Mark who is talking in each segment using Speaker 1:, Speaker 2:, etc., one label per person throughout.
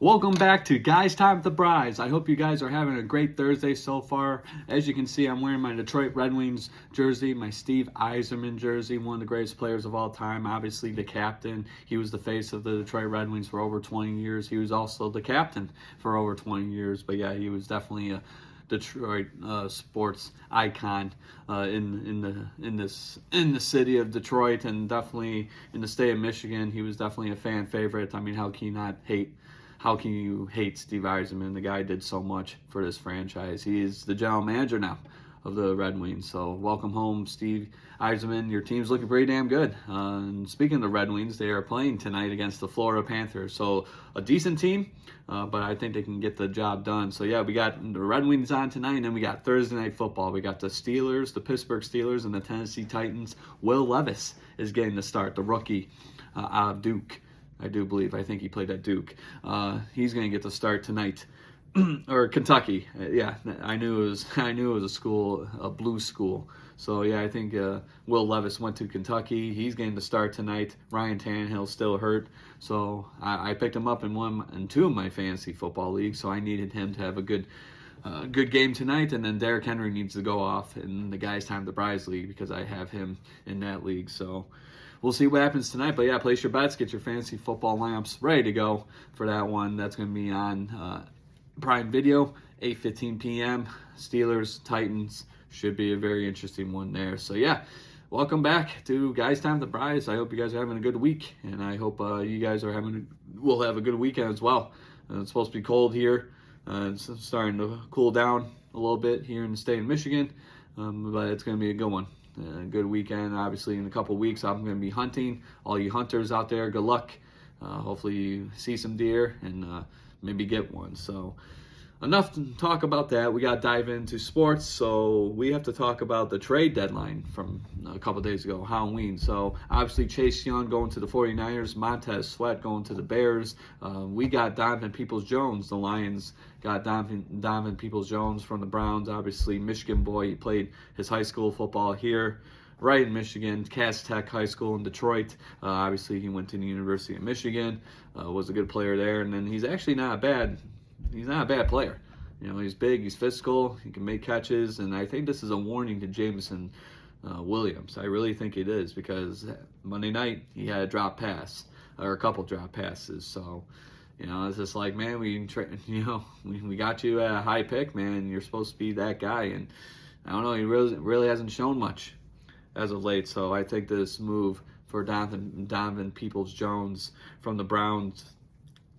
Speaker 1: Welcome back to Guys Time with the Bries. I hope you guys are having a great Thursday so far. As you can see, I'm wearing my Detroit Red Wings jersey, my Steve Yzerman jersey, one of the greatest players of all time. Obviously, the captain. He was the face of the Detroit Red Wings for over 20 years. He was also the captain for over 20 years. But yeah, he was definitely a Detroit sports icon in the city of Detroit, and definitely in the state of Michigan. He was definitely a fan favorite. I mean, how can you hate Steve Yzerman? The guy did so much for this franchise. He is the general manager now of the Red Wings. So welcome home, Steve Yzerman. Your team's looking pretty damn good. And speaking of the Red Wings, they are playing tonight against the Florida Panthers. So a decent team, but I think they can get the job done. So yeah, we got the Red Wings on tonight, and then we got Thursday Night Football. We got the Steelers, the Pittsburgh Steelers, and the Tennessee Titans. Will Levis is getting the start, the rookie out of Duke. I do believe. I think he played at Duke. He's going to get the start tonight, or Kentucky. Yeah, I knew it was a school, a blue school. So yeah, I think Will Levis went to Kentucky. He's getting the start tonight. Ryan Tannehill's still hurt, so I picked him up in two of my fantasy football leagues. So I needed him to have a good game tonight, and then Derrick Henry needs to go off in the Guys Time the Bries League because I have him in that league. So we'll see what happens tonight. But yeah, place your bets, get your fantasy football lamps ready to go for that one. That's going to be on Prime Video, 8:15 p.m. Steelers, Titans. Should be a very interesting one there. So yeah, welcome back to Guys Time the Bries. I hope you guys are having a good week, and I hope you guys will have a good weekend as well. It's supposed to be cold here. It's starting to cool down a little bit here in the state of Michigan, but it's going to be a good one. A good weekend. Obviously, in a couple weeks, I'm going to be hunting. All you hunters out there, good luck. Hopefully, you see some deer and maybe get one. So, enough to talk about that. We got to dive into sports. So, we have to talk about the trade deadline from a couple days ago, Halloween. So, obviously, Chase Young going to the 49ers, Montez Sweat going to the Bears. We got Donovan Peoples-Jones. The Lions got Donovan Peoples-Jones from the Browns. Obviously, Michigan boy. He played his high school football here, right in Michigan, Cass Tech High School in Detroit. Obviously, he went to the University of Michigan. Was a good player there, and then he's actually not a bad player. You know, he's big, he's physical, he can make catches, and I think this is a warning to Jameson Williams. I really think it is, because Monday night he had a drop pass, or a couple drop passes. So, you know, it's just like, man, we got you at a high pick, man, and you're supposed to be that guy. And I don't know, he really hasn't shown much as of late. So I think this move for Donovan Peoples-Jones from the Browns,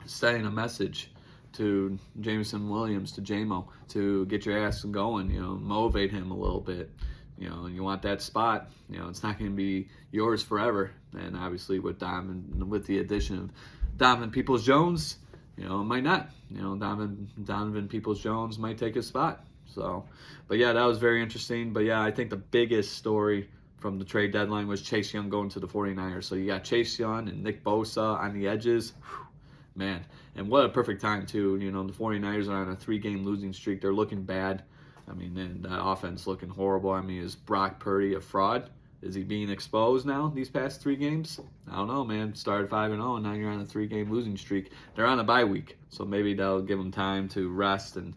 Speaker 1: sending a message to Jameson Williams, to JMO, to get your ass going, you know, motivate him a little bit. You know, and you want that spot. You know, it's not going to be yours forever. And obviously with the addition of Donovan Peoples-Jones, you know, it might not. You know, Donovan Peoples-Jones might take his spot. So, but yeah, that was very interesting. But yeah, I think the biggest story from the trade deadline was Chase Young going to the 49ers. So you got Chase Young and Nick Bosa on the edges. Whew, man, and what a perfect time too. You know, the 49ers are on a 3-game losing streak. They're looking bad. I mean, and that offense looking horrible. I mean, is Brock Purdy a fraud? Is he being exposed now these past 3 games? I don't know, man. Started 5-0, and now you're on a 3-game losing streak. They're on a bye week, so maybe that'll give them time to rest and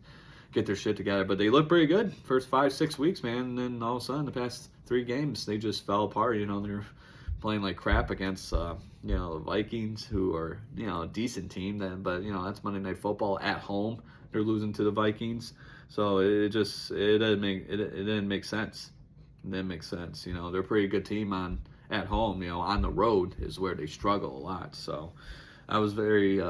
Speaker 1: get their shit together. But they look pretty good first 5-6 weeks, man. And then all of a sudden, the past 3 games, they just fell apart. You know, they're playing like crap against, the Vikings, who are, a decent team. But that's Monday Night Football at home. They're losing to the Vikings. So it didn't make sense. It didn't make sense. They're a pretty good team at home. On the road is where they struggle a lot. So I was very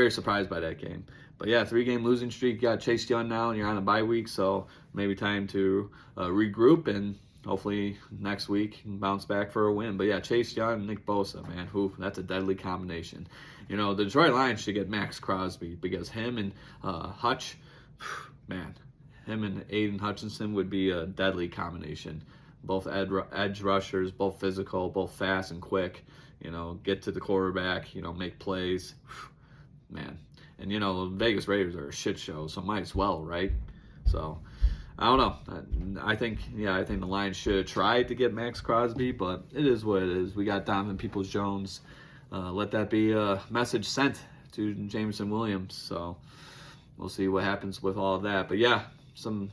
Speaker 1: surprised by that game. But yeah, 3-game losing streak. You got Chase Young now, and you're on a bye week. So maybe time to regroup, and hopefully next week bounce back for a win. But yeah, Chase Young and Nick Bosa, man, that's a deadly combination. The Detroit Lions should get Max Crosby, because him and Hutch, man, him and Aiden Hutchinson would be a deadly combination. Both edge rushers, both physical, both fast and quick. Get to the quarterback, make plays. Man. And, the Vegas Raiders are a shit show, so might as well, right? So, I don't know. I think the Lions should have tried to get Max Crosby, but it is what it is. We got Donovan Peoples-Jones. Let that be a message sent to Jameson Williams. So we'll see what happens with all of that. But yeah, some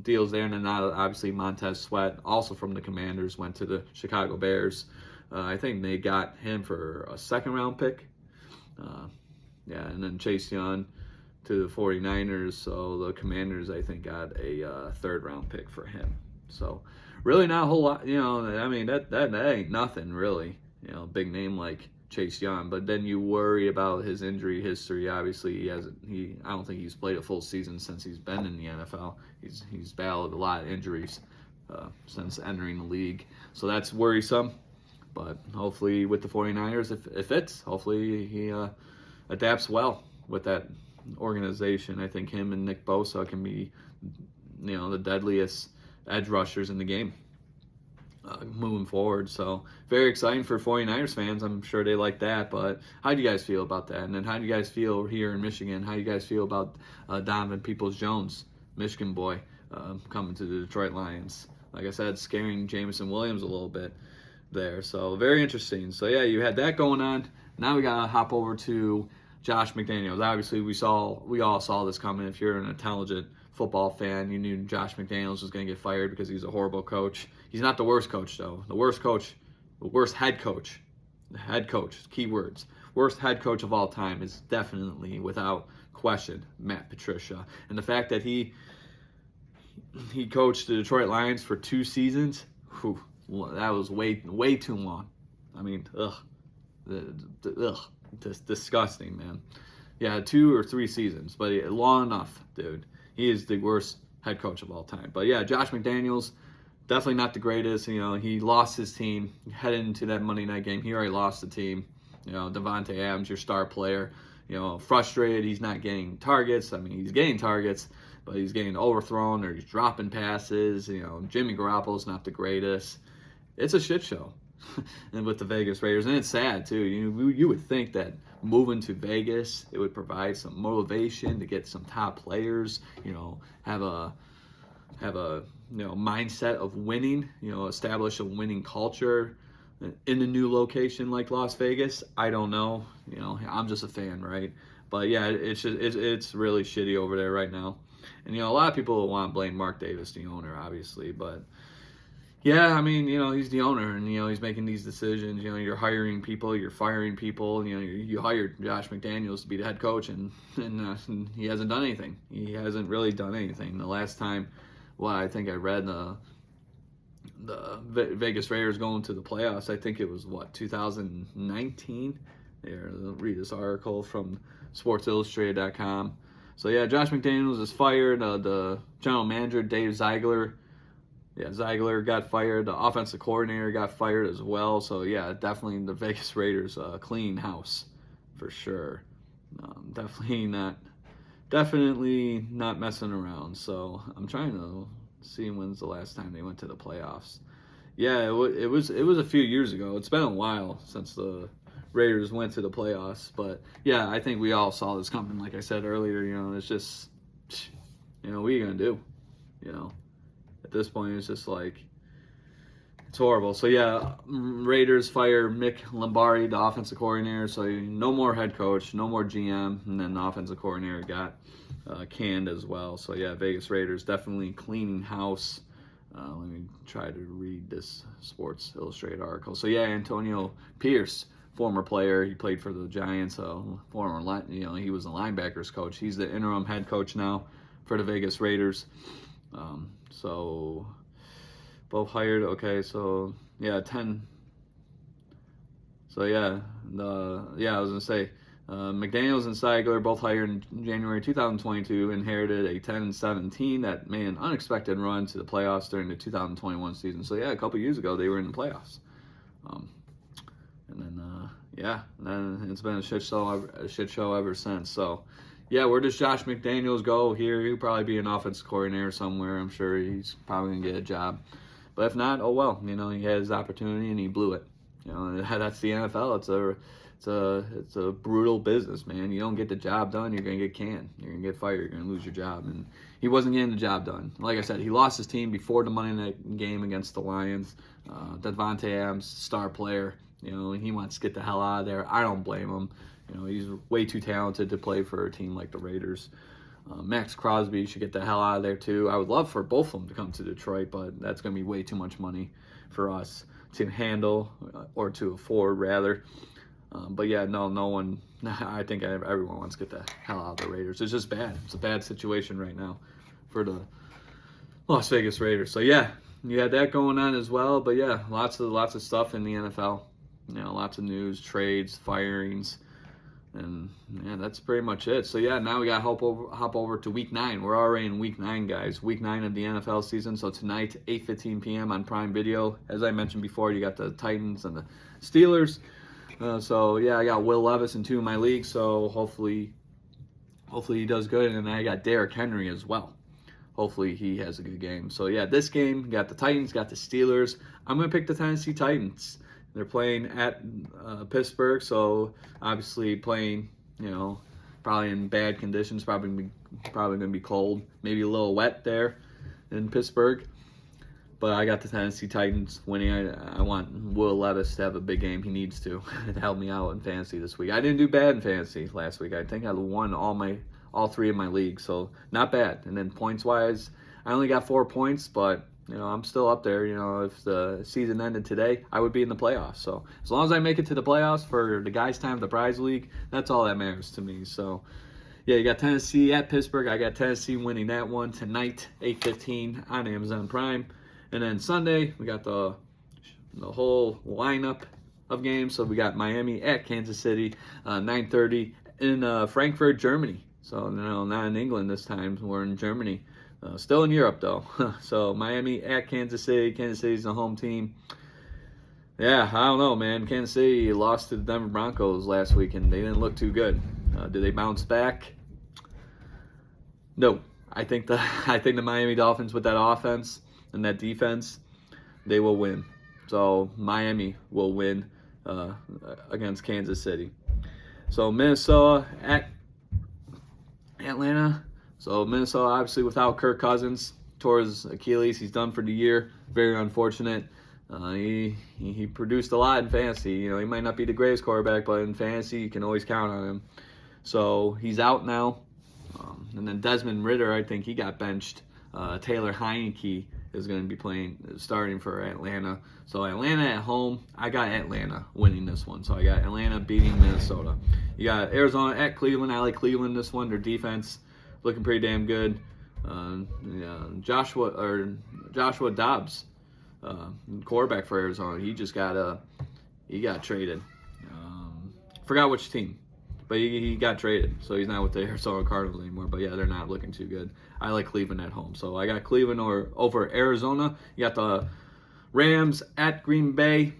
Speaker 1: deals there. And then obviously Montez Sweat, also from the Commanders, went to the Chicago Bears. I think they got him for a second-round pick. And then Chase Young to the 49ers. So the Commanders, I think, got a third-round pick for him. So really not a whole lot. I mean, that ain't nothing, really. Big name like Chase Young. But then you worry about his injury history. Obviously, I don't think he's played a full season since he's been in the NFL. He's battled a lot of injuries since entering the league. So that's worrisome. But hopefully with the 49ers, if it fits, hopefully he adapts well with that organization. I think him and Nick Bosa can be, the deadliest edge rushers in the game moving forward. So very exciting for 49ers fans. I'm sure they like that. But how do you guys feel about that? And then how do you guys feel here in Michigan? How do you guys feel about Donovan Peoples-Jones, Michigan boy, coming to the Detroit Lions? Like I said, scaring Jameson Williams a little bit there. So very interesting. So yeah, you had that going on. Now we gotta hop over to Josh McDaniels. Obviously, we all saw this coming. If you're an intelligent football fan, you knew Josh McDaniels was gonna get fired because he's a horrible coach. He's not the worst coach though. The worst head coach, keywords. Worst head coach of all time is definitely, without question, Matt Patricia. And the fact that he coached the Detroit Lions for 2 seasons, that was way too long. I mean, disgusting, man. Yeah, 2 or 3 seasons, but long enough, dude. He is the worst head coach of all time. But yeah, Josh McDaniels, definitely not the greatest. He lost his team heading into that Monday night game. He already lost the team. Davante Adams, your star player, frustrated. He's not getting targets. I mean, he's getting targets, but he's getting overthrown or he's dropping passes. Jimmy Garoppolo's not the greatest. It's a shit show. And with the Vegas Raiders, and it's sad too. You would think that moving to Vegas, it would provide some motivation to get some top players. Have a mindset of winning. Establish a winning culture in a new location like Las Vegas. I don't know. I'm just a fan, right? But yeah, it's really shitty over there right now. And a lot of people want to blame Mark Davis, the owner, obviously, but. Yeah, I mean, he's the owner, and he's making these decisions. You're hiring people, you're firing people. You hired Josh McDaniels to be the head coach, and he hasn't done anything. He hasn't really done anything. The last time, I think I read the Vegas Raiders going to the playoffs. I think it was 2019. Here, read this article from SportsIllustrated.com. So yeah, Josh McDaniels is fired. The general manager Dave Ziegler. Yeah, Ziegler got fired. The offensive coordinator got fired as well. So, yeah, definitely the Vegas Raiders clean house for sure. Definitely not messing around. So, I'm trying to see when's the last time they went to the playoffs. Yeah, it was a few years ago. It's been a while since the Raiders went to the playoffs. But, yeah, I think we all saw this coming. Like I said earlier, it's just, what are you going to do? At this point, it's just like, it's horrible. So, yeah, Raiders fire Mick Lombardi, the offensive coordinator. So, no more head coach, no more GM. And then the offensive coordinator got canned as well. So, yeah, Vegas Raiders definitely cleaning house. Let me try to read this Sports Illustrated article. So, yeah, Antonio Pierce, former player. He played for the Giants. He was a linebackers coach. He's the interim head coach now for the Vegas Raiders. So both hired. Okay, so yeah, 10. So yeah, I was gonna say McDaniels and Ziegler, both hired in January 2022, inherited a 10-17 that made an unexpected run to the playoffs during the 2021 season. So yeah, a couple years ago they were in the playoffs. And then it's been a shit show ever since. So. Yeah, where does Josh McDaniels go here? He'll probably be an offensive coordinator somewhere. I'm sure he's probably going to get a job. But if not, oh well. He had his opportunity and he blew it. That's the NFL. It's a brutal business, man. You don't get the job done, you're going to get canned. You're going to get fired. You're going to lose your job. And he wasn't getting the job done. Like I said, he lost his team before the Monday night game against the Lions. Davante Adams, star player. He wants to get the hell out of there. I don't blame him. He's way too talented to play for a team like the Raiders. Max Crosby should get the hell out of there too. I would love for both of them to come to Detroit, but that's going to be way too much money for us to handle, or to afford rather. But yeah, no one. I think everyone wants to get the hell out of the Raiders. It's just bad. It's a bad situation right now for the Las Vegas Raiders. So yeah, you had that going on as well. But yeah, lots of stuff in the NFL. Lots of news, trades, firings. And yeah, that's pretty much it. So yeah, now we got to hop over to Week 9. We're already in Week 9, guys. Week 9 of the NFL season. So tonight, 8:15 p.m. on Prime Video. As I mentioned before, you got the Titans and the Steelers. So yeah, I got Will Levis in 2 of my leagues. So hopefully he does good. And then I got Derrick Henry as well. Hopefully he has a good game. So yeah, this game, got the Titans, got the Steelers. I'm going to pick the Tennessee Titans. They're playing at Pittsburgh, so obviously playing, probably in bad conditions, probably going to be cold, maybe a little wet there in Pittsburgh. But I got the Tennessee Titans winning. I want Will Levis to have a big game. He needs to help me out in fantasy this week. I didn't do bad in fantasy last week. I think I won all 3 of my leagues, so not bad. And then points-wise, I only got 4 points, but I'm still up there. If the season ended today, I would be in the playoffs. So as long as I make it to the playoffs for the Guys Time the Prize League, that's all that matters to me. So yeah, you got Tennessee at Pittsburgh. I got Tennessee winning that one tonight, 8:15 on Amazon Prime. And then Sunday, we got the whole lineup of games. So we got Miami at Kansas City, 9:30 in Frankfurt, Germany. So not in England this time. We're in Germany. Still in Europe, though. So, Miami at Kansas City. Kansas City's the home team. Yeah, I don't know, man. Kansas City lost to the Denver Broncos last week, and they didn't look too good. Did they bounce back? No. I think the Miami Dolphins, with that offense and that defense, they will win. So, Miami will win against Kansas City. So, Minnesota at Atlanta. So Minnesota, obviously, without Kirk Cousins, tore his Achilles. He's done for the year. Very unfortunate. He produced a lot in fantasy. He might not be the greatest quarterback, but in fantasy, you can always count on him. So he's out now. And then Desmond Ridder, I think he got benched. Taylor Heineke is going to be starting for Atlanta. So Atlanta at home. I got Atlanta winning this one. So I got Atlanta beating Minnesota. You got Arizona at Cleveland. I like Cleveland this one. Their defense looking pretty damn good. Joshua Dobbs, quarterback for Arizona. He got traded. Forgot which team, but he got traded. So he's not with the Arizona Cardinals anymore. But yeah, they're not looking too good. I like Cleveland at home. So I got Cleveland over Arizona. You got the Rams at Green Bay.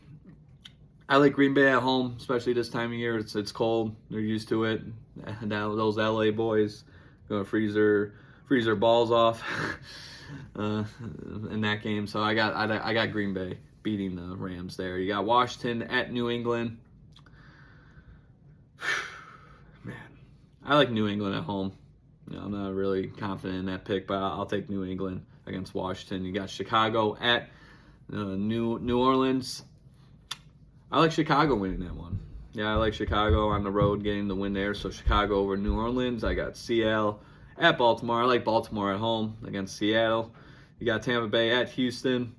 Speaker 1: I like Green Bay at home, especially this time of year. It's cold. They're used to it. And now those LA boys gonna freeze their balls off in that game. So I got Green Bay beating the Rams there. You got Washington at New England. Man, I like New England at home. I'm not really confident in that pick, but I'll take New England against Washington. You got Chicago at New Orleans. I like Chicago winning that one. Yeah, I like Chicago on the road getting the win there. So Chicago over New Orleans. I got Seattle at Baltimore. I like Baltimore at home against Seattle. You got Tampa Bay at Houston.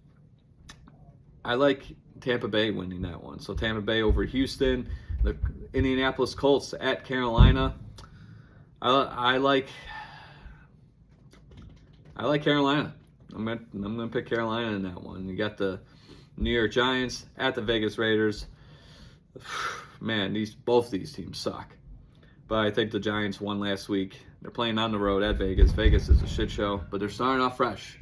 Speaker 1: I like Tampa Bay winning that one. So Tampa Bay over Houston. The Indianapolis Colts at Carolina. I like Carolina. I'm gonna pick Carolina in that one. You got the New York Giants at the Vegas Raiders. Man, both these teams suck. But I think the Giants won last week. They're playing on the road at Vegas. Vegas is a shit show, but they're starting off fresh.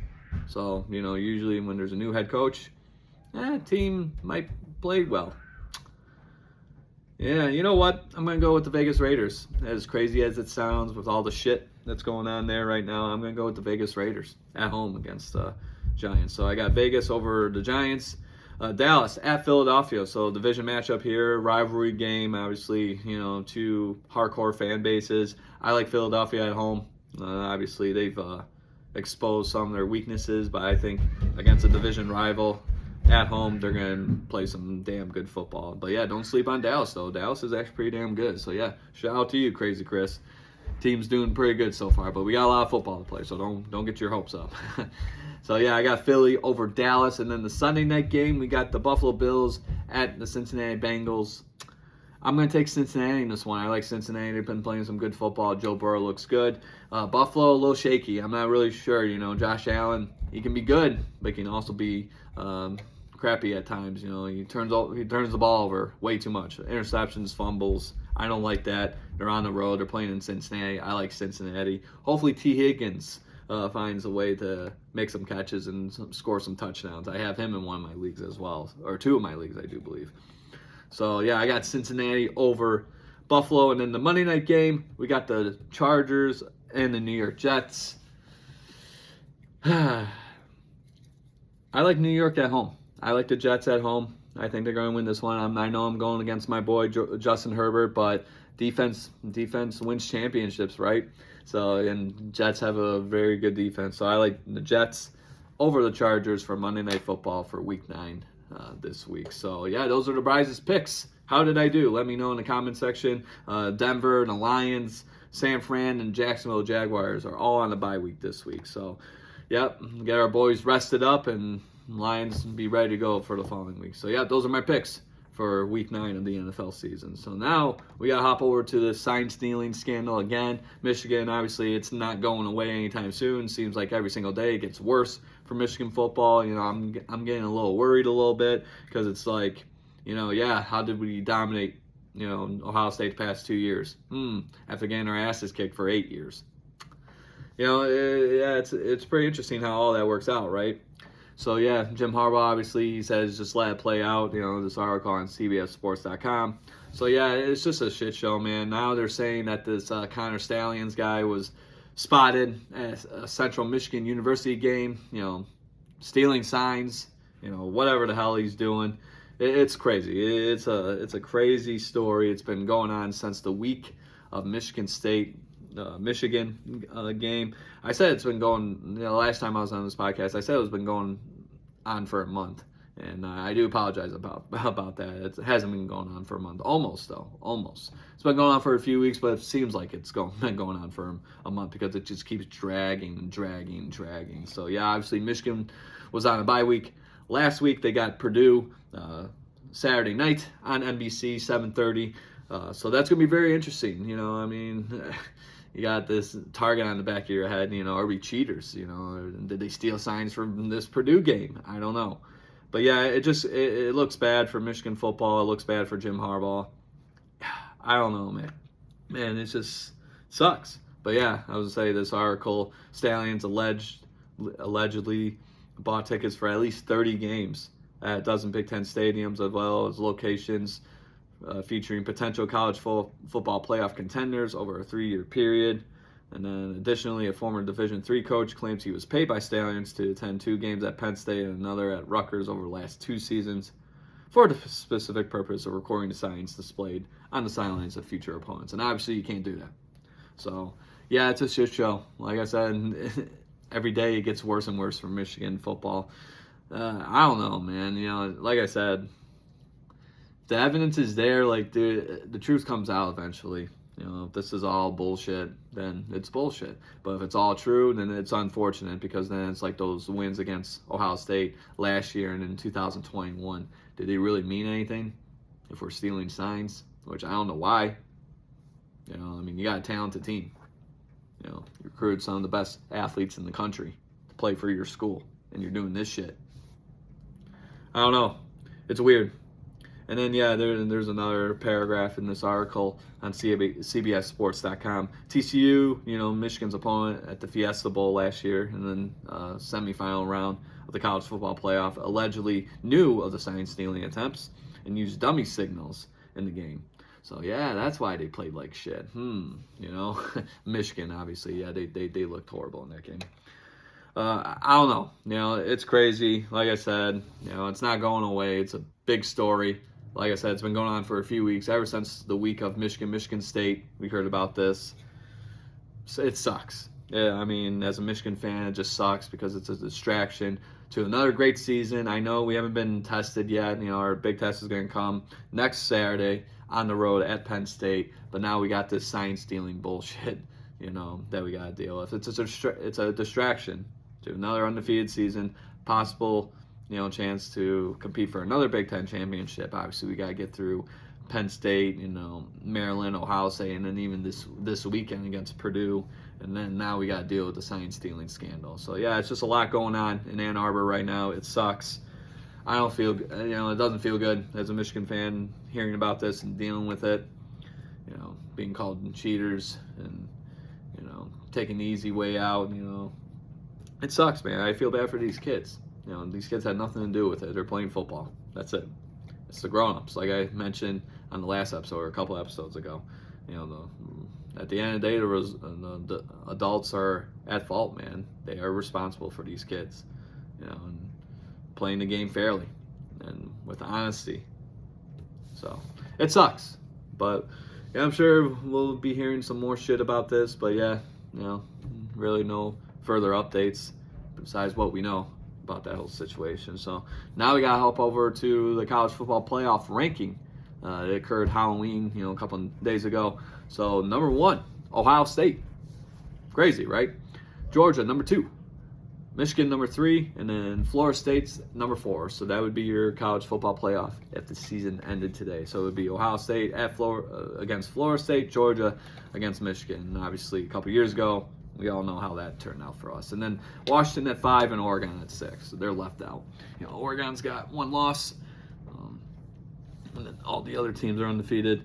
Speaker 1: So, usually when there's a new head coach, team might play well. Yeah, you know what? I'm going to go with the Vegas Raiders. As crazy as it sounds with all the shit that's going on there right now, I'm going to go with the Vegas Raiders at home against the Giants. So I got Vegas over the Giants. Dallas at Philadelphia. So division matchup here, rivalry game, obviously, 2 hardcore fan bases. I like Philadelphia at home. Obviously, they've exposed some of their weaknesses, but I think against a division rival at home, they're going to play some damn good football. But yeah, don't sleep on Dallas, though. Dallas is actually pretty damn good. So yeah, shout out to you, Crazy Chris. Team's doing pretty good so far, but we got a lot of football to play, so don't get your hopes up. So yeah, I got Philly over Dallas, and then the Sunday night game, we got the Buffalo Bills at the Cincinnati Bengals. I'm going to take Cincinnati in this one. I like Cincinnati. They've been playing some good football. Joe Burrow looks good. Buffalo, a little shaky. I'm not really sure. Josh Allen, he can be good, but he can also be crappy at times. He turns the ball over way too much. Interceptions, fumbles. I don't like that. They're on the road. They're playing in Cincinnati. I like Cincinnati. Hopefully T. Higgins finds a way to make some catches and score some touchdowns. I have him in one of my leagues as well, or two of my leagues, I do believe. So, yeah, I got Cincinnati over Buffalo. And then the Monday night game, we got the Chargers and the New York Jets. I like New York at home. I like the Jets at home. I think they're going to win this one. I know I'm going against my boy Justin Herbert, but defense wins championships, right? So, and Jets have a very good defense. So I like the Jets over the Chargers for Monday Night Football for Week 9 this week. So, yeah, those are the Bryce's picks. How did I do? Let me know in the comment section. Denver and the Lions, San Fran and Jacksonville Jaguars are all on the bye week this week. So, yep, get our boys rested up and Lions be ready to go for the following week. So, yeah, those are my picks for Week 9 of the NFL season. So now we got to hop over to the sign stealing scandal again. Michigan, obviously, it's not going away anytime soon. Seems like every single day it gets worse for Michigan football. I'm getting a little worried a little bit because it's like, how did we dominate, Ohio State the past 2 years? After getting our asses kicked for 8 years. It's pretty interesting how all that works out, right? So, yeah, Jim Harbaugh, obviously, he says just let it play out, this article on CBSSports.com. So, yeah, it's just a shit show, man. Now they're saying that this Connor Stalions guy was spotted at a Central Michigan University game, stealing signs, whatever the hell he's doing. It's crazy. It's a crazy story. It's been going on since the week of Michigan State Michigan game. I said it's been going, last time I was on this podcast, I said it's been going on for a month. And I do apologize about that. It hasn't been going on for a month. Almost, though. Almost. It's been going on for a few weeks, but it seems like it's been going on for a month because it just keeps dragging. So, yeah, obviously Michigan was on a bye week. Last week they got Purdue Saturday night on NBC, 7:30. So that's going to be very interesting. You got this target on the back of your head, are we cheaters? Did they steal signs from this Purdue game? I don't know. But yeah, it looks bad for Michigan football. It looks bad for Jim Harbaugh. I don't know, man. Man, it just sucks. But yeah, I was going to say this article, Stalions allegedly bought tickets for at least 30 games at a dozen Big Ten stadiums as well as locations featuring potential college football playoff contenders over a 3-year period. And then additionally, a former Division III coach claims he was paid by Stalions to attend 2 games at Penn State and another at Rutgers over the last 2 seasons for the specific purpose of recording the signs displayed on the sidelines of future opponents. And obviously, you can't do that. So, yeah, it's a shit show. Like I said, every day it gets worse and worse for Michigan football. I don't know, man. Like I said, the evidence is there. Like, the truth comes out eventually. If this is all bullshit, then it's bullshit. But if it's all true, then it's unfortunate because then it's like those wins against Ohio State last year and in 2021. Did they really mean anything if we're stealing signs? Which I don't know why. You got a talented team. You recruited some of the best athletes in the country to play for your school, and you're doing this shit. I don't know. It's weird. And then, yeah, there's another paragraph in this article on CBSSports.com. TCU, Michigan's opponent at the Fiesta Bowl last year and then semifinal round of the college football playoff, allegedly knew of the sign stealing attempts and used dummy signals in the game. So, yeah, that's why they played like shit. Michigan, obviously, yeah, they looked horrible in that game. I don't know. It's crazy. Like I said, it's not going away. It's a big story. Like I said, it's been going on for a few weeks. Ever since the week of Michigan State, we heard about this. So it sucks. Yeah, as a Michigan fan, it just sucks because it's a distraction to another great season. I know we haven't been tested yet. Our big test is going to come next Saturday on the road at Penn State. But now we got this sign stealing bullshit, that we got to deal with. It's a distraction to another undefeated season, possible, chance to compete for another Big Ten championship. Obviously, we got to get through Penn State, Maryland, Ohio State, and then even this weekend against Purdue. And then now we got to deal with the sign stealing scandal. So, yeah, it's just a lot going on in Ann Arbor right now. It sucks. I don't feel, it doesn't feel good as a Michigan fan hearing about this and dealing with it, being called cheaters and, taking the easy way out, It sucks, man. I feel bad for these kids. These kids had nothing to do with it. They're playing football. That's it. It's the grown-ups, like I mentioned on the last episode or a couple episodes ago. At the end of the day, the adults are at fault, man. They are responsible for these kids, and playing the game fairly and with honesty. So it sucks, but yeah, I'm sure we'll be hearing some more shit about this. But yeah, really no further updates besides what we know about that whole situation. So now we got to hop over to the college football playoff ranking. It occurred Halloween, a couple of days ago. So number 1, Ohio State. Crazy, right? Georgia, number 2. Michigan, number 3. And then Florida State's number 4. So that would be your college football playoff if the season ended today. So it would be Ohio State against Florida State, Georgia against Michigan. And obviously, a couple years ago, we all know how that turned out for us. And then Washington at 5 and Oregon at 6. So they're left out. Oregon's got 1 loss. And then all the other teams are undefeated.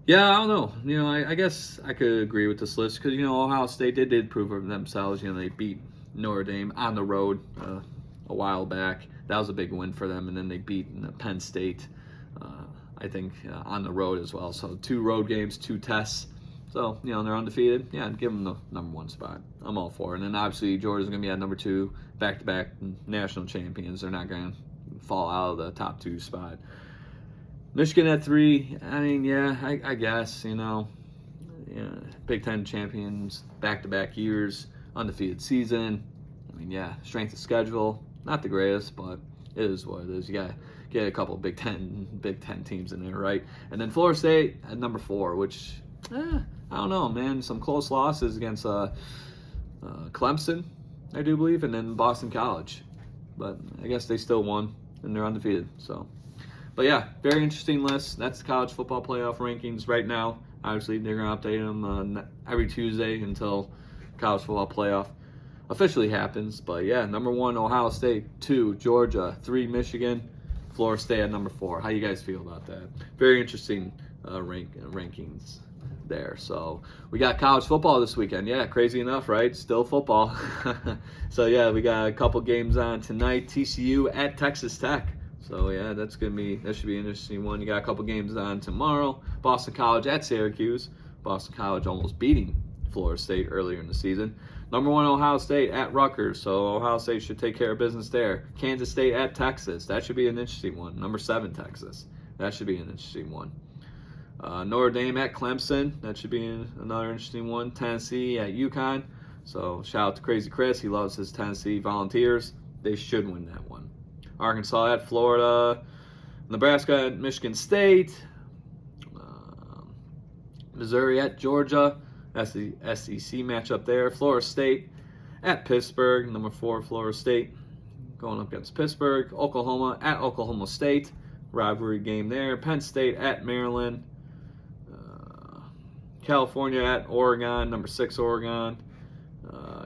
Speaker 1: Yeah, I don't know. I guess I could agree with this list because, Ohio State, they did prove themselves. They beat Notre Dame on the road a while back. That was a big win for them. And then they beat Penn State, I think, on the road as well. So 2 road games, 2 tests. So, they're undefeated. Yeah, I'd give them the number 1 spot. I'm all for it. And then, obviously, Georgia's going to be at number 2, back-to-back national champions. They're not going to fall out of the top 2 spot. Michigan at 3, I mean, yeah, I guess, Big Ten champions, back-to-back years, undefeated season. I mean, yeah, strength of schedule, not the greatest, but it is what it is. You got to get a couple Big Ten teams in there, right? And then Florida State at number 4, which, I don't know, man. Some close losses against Clemson, I do believe, and then Boston College. But I guess they still won, and they're undefeated, so... But yeah, very interesting list. That's the college football playoff rankings right now. Obviously, they're going to update them every Tuesday until college football playoff officially happens. But yeah, number 1, Ohio State. 2, Georgia. 3, Michigan. Florida State at number 4. How you guys feel about that? Very interesting rankings there. So we got college football this weekend. Yeah, crazy enough, right? Still football. So yeah, we got a couple games on tonight. TCU at Texas Tech. So yeah, that should be an interesting one. You got a couple games on tomorrow. Boston College at Syracuse. Boston College almost beating Florida State earlier in the season. Number 1, Ohio State at Rutgers. So Ohio State should take care of business there. Kansas State at Texas. That should be an interesting one. Number 7, Texas. That should be an interesting one. Notre Dame at Clemson. That should be another interesting one. Tennessee at UConn. So shout out to Crazy Chris. He loves his Tennessee Volunteers. They should win that one. Arkansas at Florida, Nebraska at Michigan State, Missouri at Georgia. That's the SEC matchup there. Florida State at Pittsburgh, number 4, Florida State going up against Pittsburgh. Oklahoma at Oklahoma State, rivalry game there. Penn State at Maryland. California at Oregon, number 6 Oregon.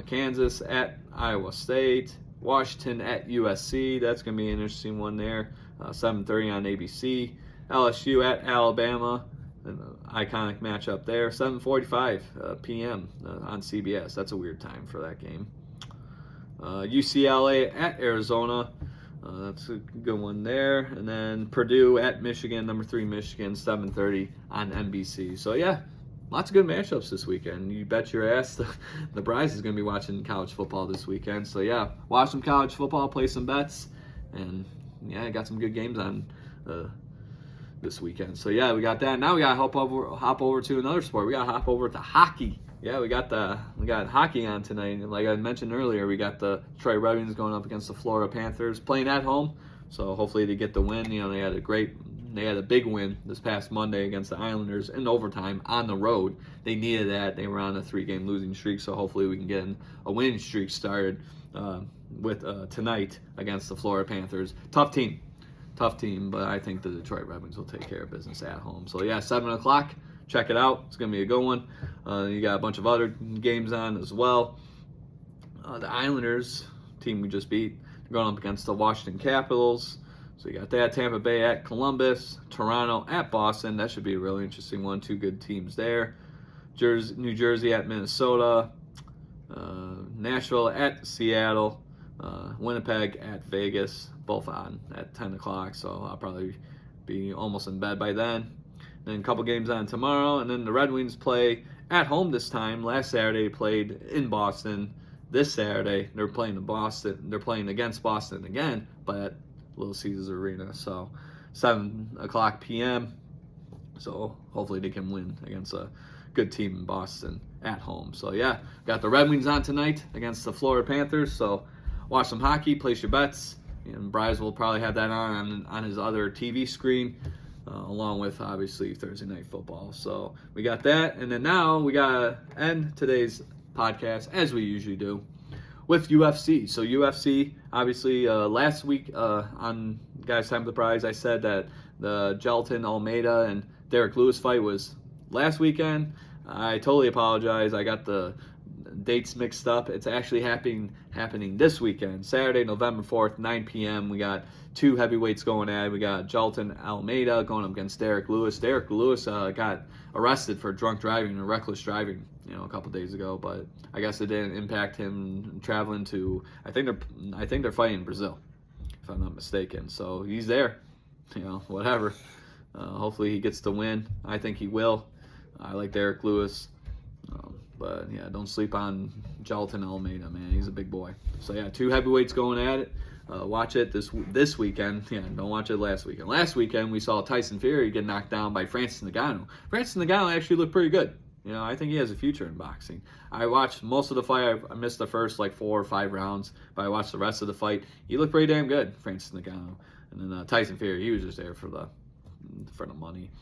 Speaker 1: Kansas at Iowa State. Washington at USC. That's going to be an interesting one there. 7:30 on ABC. LSU at Alabama. An iconic matchup there. 7:45 p.m. On CBS. That's a weird time for that game. UCLA at Arizona. That's a good one there. And then Purdue at Michigan. Number 3 Michigan. 7:30 on NBC. So yeah, lots of good matchups this weekend. You bet your ass the Bryce is going to be watching college football this weekend. So, yeah, watch some college football, play some bets, and, yeah, I got some good games on this weekend. So yeah, we got that. Now we got to hop over to another sport. We got to hop over to hockey. Yeah, we got hockey on tonight. And like I mentioned earlier, we got the Detroit Red Wings going up against the Florida Panthers, playing at home. So hopefully they get the win. They had a big win this past Monday against the Islanders in overtime on the road. They needed that. They were on a 3-game losing streak, so hopefully we can get a winning streak started with tonight against the Florida Panthers. Tough team, but I think the Detroit Red Wings will take care of business at home. So yeah, 7 o'clock. Check it out. It's going to be a good one. You got a bunch of other games on as well. The Islanders, team we just beat, going up against the Washington Capitals. So you got that. Tampa Bay at Columbus, Toronto at Boston. That should be a really interesting one. 2 good teams there. New Jersey at Minnesota. Nashville at Seattle. Winnipeg at Vegas. Both on at 10 o'clock. So I'll probably be almost in bed by then. Then a couple games on tomorrow. And then the Red Wings play at home this time. Last Saturday played in Boston. This Saturday they're playing against Boston again, but at Little Caesars Arena. So 7 o'clock p.m. So hopefully they can win against a good team in Boston at home. So yeah, got the Red Wings on tonight against the Florida Panthers. So watch some hockey, place your bets. And Bryce will probably have that on his other TV screen, along with obviously Thursday Night Football. So we got that, and then now we gotta end today's podcast as we usually do with UFC. So UFC, obviously, last week on Guys Time of the Prize, I said that the Jailton Almeida and Derek Lewis fight was last weekend. I totally apologize. I got the dates mixed up. It's actually happening this weekend, Saturday, November 4th, 9 p.m. We got 2 heavyweights going at it. We got Jailton Almeida going up against Derek Lewis. Derek Lewis got arrested for drunk driving and reckless driving, a couple days ago, but I guess it didn't impact him traveling to. I think they're fighting in Brazil, if I'm not mistaken. So he's there, whatever. Hopefully he gets the win. I think he will. I like Derek Lewis. But yeah, don't sleep on Jailton Almeida, man. He's a big boy. So yeah, 2 heavyweights going at it. Watch it this weekend. Yeah, don't watch it last weekend. Last weekend we saw Tyson Fury get knocked down by Francis Ngannou. Francis Ngannou actually looked pretty good. I think he has a future in boxing. I watched most of the fight. I missed the first 4 or 5 rounds, but I watched the rest of the fight. He looked pretty damn good, Francis Ngannou. And then Tyson Fury, he was just there for the money.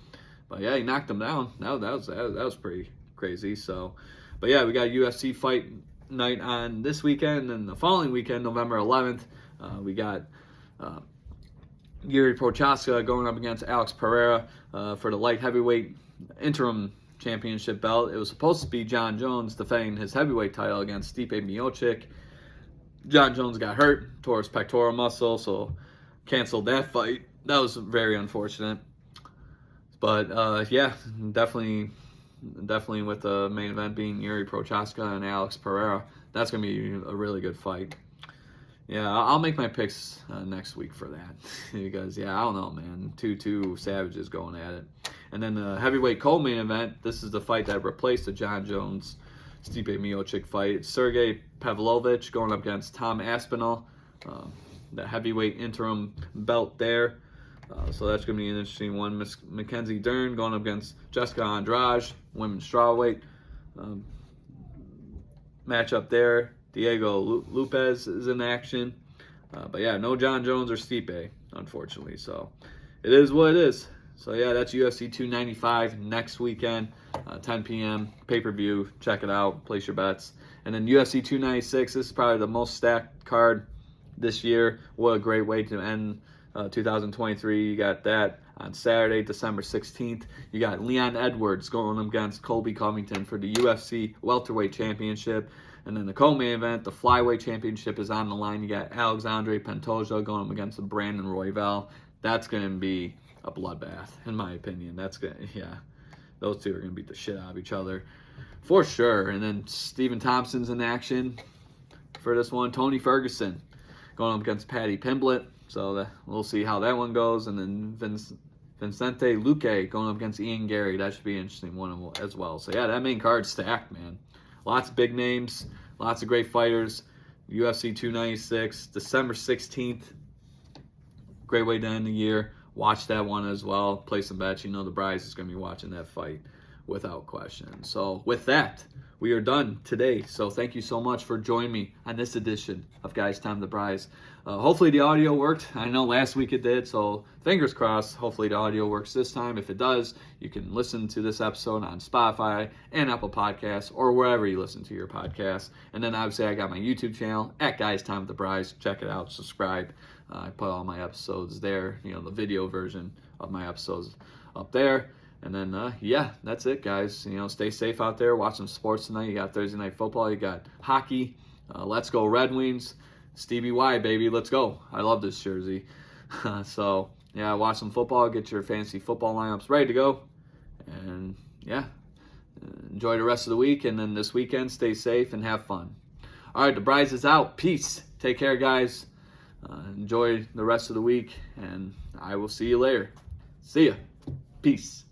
Speaker 1: But yeah, he knocked him down. That was pretty crazy. So. But yeah, we got a UFC fight night on this weekend, and the following weekend, November 11th, we got Yuri Prochazka going up against Alex Pereira for the light heavyweight interim championship belt. It was supposed to be John Jones defending his heavyweight title against Stipe Miocic. John Jones got hurt, tore his pectoral muscle, so canceled that fight. That was very unfortunate. But yeah, definitely with the main event being Yuri Prochazka and Alex Pereira. That's going to be a really good fight. Yeah, I'll make my picks next week for that. Because, yeah, I don't know, man. Two savages going at it. And then the heavyweight co-main event, this is the fight that replaced the John Jones-Stipe Miocic fight. It's Sergey Pavlovich going up against Tom Aspinall. The heavyweight interim belt there. So that's going to be an interesting one. Mackenzie Dern going up against Jessica Andrade, women's strawweight matchup there. Diego Lopez is in action. But yeah, no John Jones or Stipe, unfortunately. So it is what it is. So yeah, that's UFC 295 next weekend, 10 p.m. pay-per-view. Check it out. Place your bets. And then UFC 296, this is probably the most stacked card this year. What a great way to end 2023. You got that on Saturday, December 16th. You got Leon Edwards going against Colby Covington for the UFC welterweight championship. And then the co-main event, the flyweight championship, is on the line. You got Alexandre Pantoja going up against Brandon Royval. That's going to be a bloodbath, in my opinion. Those two are going to beat the shit out of each other for sure. And then Stephen Thompson's in action for this one. Tony Ferguson going up against Paddy Pimblett. So we'll see how that one goes. And then Vincente Luque going up against Ian Gary. That should be an interesting one as well. So yeah, that main card's stacked, man. Lots of big names, lots of great fighters. UFC 296, December 16th. Great way to end the year. watch that one as well. Play some bets. You know the Bryce is going to be watching that fight without question. So with that, we are done today. So thank you so much for joining me on this edition of Guys Time to Bryce. Hopefully the audio worked. I know last week it did, so fingers crossed. Hopefully the audio works this time. If it does, you can listen to this episode on Spotify and Apple Podcasts or wherever you listen to your podcasts. And then obviously I got my YouTube channel at Guys Time to Bryce. Check it out. Subscribe. I put all my episodes there. You know, the video version of my episodes up there. And then, yeah, that's it, guys. You know, stay safe out there. Watch some sports tonight. You got Thursday Night Football. You got hockey. Let's go Red Wings. Stevie Y, baby. Let's go. I love this jersey. So, yeah, watch some football. Get your fantasy football lineups ready to go. And, yeah, enjoy the rest of the week. And then this weekend, stay safe and have fun. All right, the Bryce is out. Peace. Take care, guys. Enjoy the rest of the week. And I will see you later. See ya. Peace.